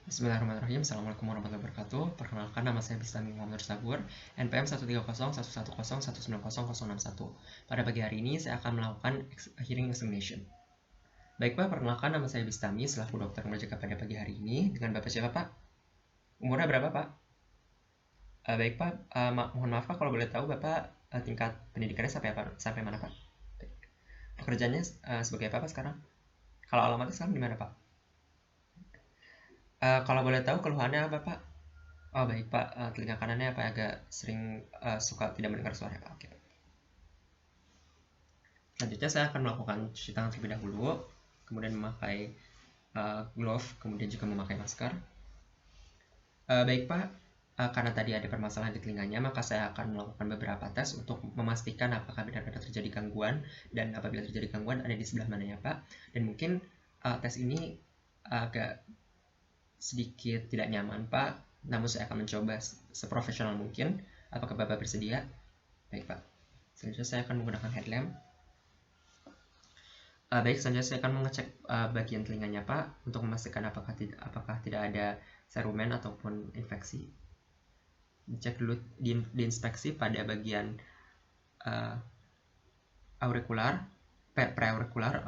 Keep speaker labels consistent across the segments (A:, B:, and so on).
A: Bismillahirrahmanirrahim. Assalamualaikum warahmatullahi wabarakatuh. Perkenalkan, nama saya Bistami Muhammad Sabur, NPM 1301110190061. Pada pagi hari ini saya akan melakukan hearing examination. Baik Pak, perkenalkan, nama saya Bistami selaku dokter mengerjakan pada pagi hari ini. Dengan Bapak siapa Pak? Umurnya berapa Pak? Baik Pak, mohon maaf Pak kalau boleh tahu Bapak tingkat pendidikannya sampai mana Pak? Pekerjaannya sebagai apa Pak sekarang? Kalau alamatnya sekarang di mana Pak? Kalau boleh tahu keluhannya apa Pak? Oh baik Pak, telinga kanannya apa agak sering suka tidak mendengar suara Pak? Oke. Selanjutnya saya akan melakukan cuci tangan terlebih dahulu, kemudian memakai glove, kemudian juga memakai masker. Baik Pak, karena tadi ada permasalahan di telinganya, maka saya akan melakukan beberapa tes untuk memastikan apakah benar-benar terjadi gangguan, dan apabila terjadi gangguan ada di sebelah mana ya Pak. Dan mungkin tes ini agak sedikit tidak nyaman Pak, namun saya akan mencoba seprofesional mungkin. Apakah Bapak bersedia? Baik Pak. Selanjutnya saya akan menggunakan headlamp. Baik, selanjutnya saya akan mengecek bagian telinganya Pak untuk memastikan apakah tidak ada serumen ataupun infeksi. Dicek dulu, diinspeksi pada bagian aurikular, preaurikular,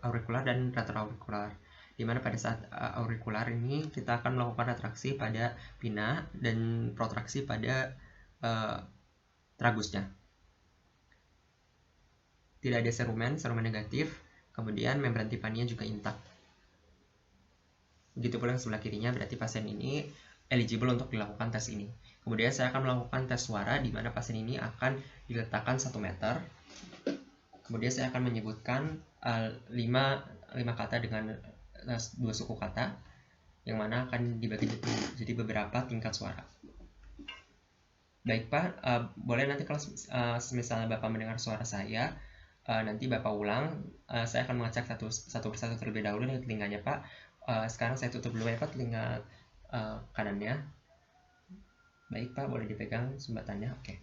A: aurikular dan retroaurikular. Dimana pada saat aurikular ini kita akan melakukan retraksi pada pinna dan protraksi pada tragusnya. Tidak ada serumen negatif, kemudian membran timpaninya juga intak. Begitu pula yang sebelah kirinya, berarti pasien ini eligible untuk dilakukan tes ini. Kemudian saya akan melakukan tes suara, di mana pasien ini akan diletakkan 1 meter. Kemudian saya akan menyebutkan 5 kata dengan 2 suku kata, yang mana akan dibagi jadi beberapa tingkat suara. Baik Pak, boleh nanti kalau misalnya Bapak mendengar suara saya, nanti Bapak ulang. Saya akan mengecek satu persatu terlebih dahulu nih telinganya Pak. Sekarang saya tutup dulu ya Pak telinga kanannya. Baik Pak, boleh dipegang sumbatannya. Oke.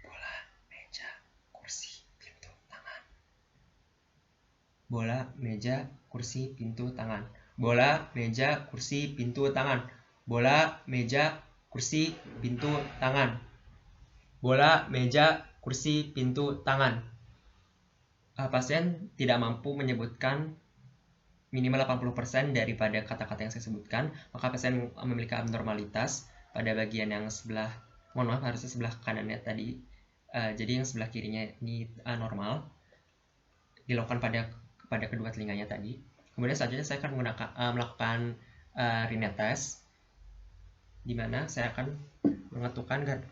A: Bola, meja, kursi, pintu, tangan. Bola, meja, kursi, pintu, tangan. Bola, meja, kursi, pintu, tangan. Bola, meja, kursi, pintu, tangan. Bola, meja, kursi, pintu, tangan. Pasien tidak mampu menyebutkan minimal 80% daripada kata-kata yang saya sebutkan, maka pasien memiliki abnormalitas pada bagian yang sebelah, mohon maaf, harusnya sebelah kanannya tadi, jadi yang sebelah kirinya ini normal, dilakukan pada kedua telinganya tadi. Kemudian selanjutnya saya akan melakukan Rinet test, di mana saya akan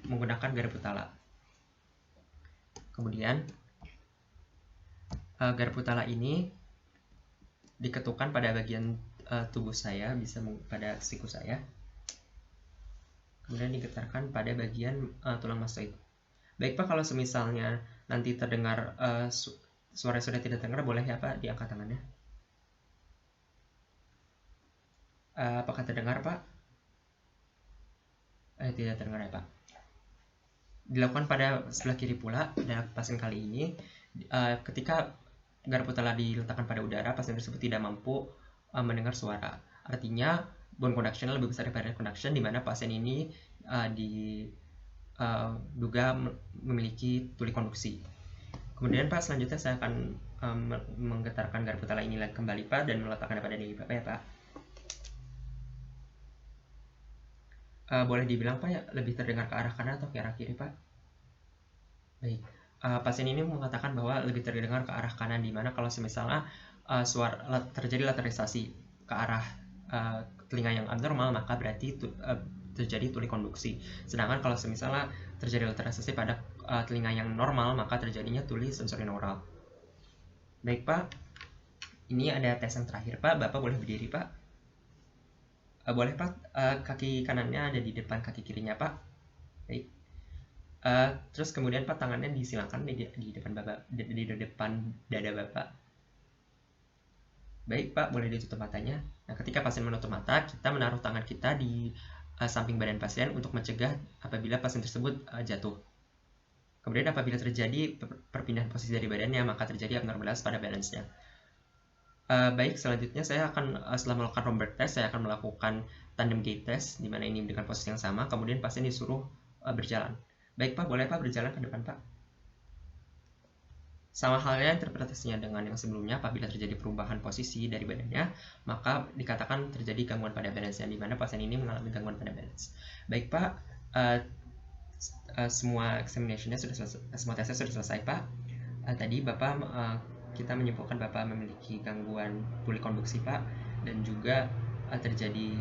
A: menggunakan garpu tala. Kemudian garpu tala ini diketukkan pada bagian tubuh saya, bisa pada siku saya. Kemudian digetarkan pada bagian tulang mastoid. Baik Pak, kalau semisalnya nanti terdengar suara sudah tidak terdengar, boleh ya Pak diangkat tangannya. Apakah terdengar Pak? Tidak terdengar ya Pak. Dilakukan pada sebelah kiri pula. Dan pasien kali ini, ketika garpu tala diletakkan pada udara, pasien tersebut tidak mampu mendengar suara. Artinya bone conduction lebih besar daripada conduction, di mana pasien ini diduga memiliki tuli konduksi. Kemudian Pak, selanjutnya saya akan menggetarkan garpu tala ini kembali Pak dan meletakkannya pada diri Bapak ya Pak. Boleh dibilang Pak ya, lebih terdengar ke arah kanan atau ke arah kiri Pak? Baik. Pasien ini mengatakan bahwa lebih terdengar ke arah kanan, di mana kalau misalnya suara terjadi lateralisasi ke arah telinga yang abnormal, maka berarti terjadi tuli konduksi. Sedangkan kalau misalnya terjadi lateralisasi pada telinga yang normal, maka terjadinya tuli sensorineural. Baik Pak, ini ada tes yang terakhir Pak. Bapak boleh berdiri Pak. Boleh Pak, kaki kanannya ada di depan kaki kirinya Pak. Baik. Terus kemudian Pak, tangannya disilangkan di depan Bapak, di depan dada Bapak. Baik Pak, boleh ditutup matanya. Nah, ketika pasien menutup mata, kita menaruh tangan kita di samping badan pasien untuk mencegah apabila pasien tersebut jatuh. Kemudian apabila terjadi perpindahan posisi dari badannya, maka terjadi abnormalitas pada balance-nya. Baik, selanjutnya saya akan setelah melakukan Romberg test, saya akan melakukan tandem gait test, di mana ini dengan posisi yang sama, kemudian pasien disuruh berjalan. Baik Pak, boleh Pak berjalan ke depan Pak. Sama halnya interpretasinya dengan yang sebelumnya, apabila terjadi perubahan posisi dari badannya, maka dikatakan terjadi gangguan pada balance, di mana pasien ini mengalami gangguan pada balance. Baik Pak, semua examinationnya sudah selesai, semua tesnya sudah selesai Pak. Tadi Bapak kita menyimpulkan Bapak memiliki gangguan polikonduksi Pak, dan juga terjadi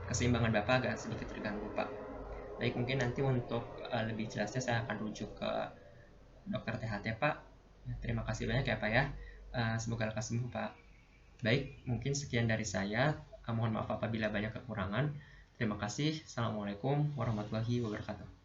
A: keseimbangan Bapak agak sedikit terganggu Pak. Baik, mungkin nanti untuk lebih jelasnya saya akan rujuk ke dokter THT Pak. Terima kasih banyak ya Pak ya. Semoga lekas sembuh Pak. Baik, mungkin sekian dari saya. Mohon maaf apabila banyak kekurangan. Terima kasih. Assalamualaikum warahmatullahi wabarakatuh.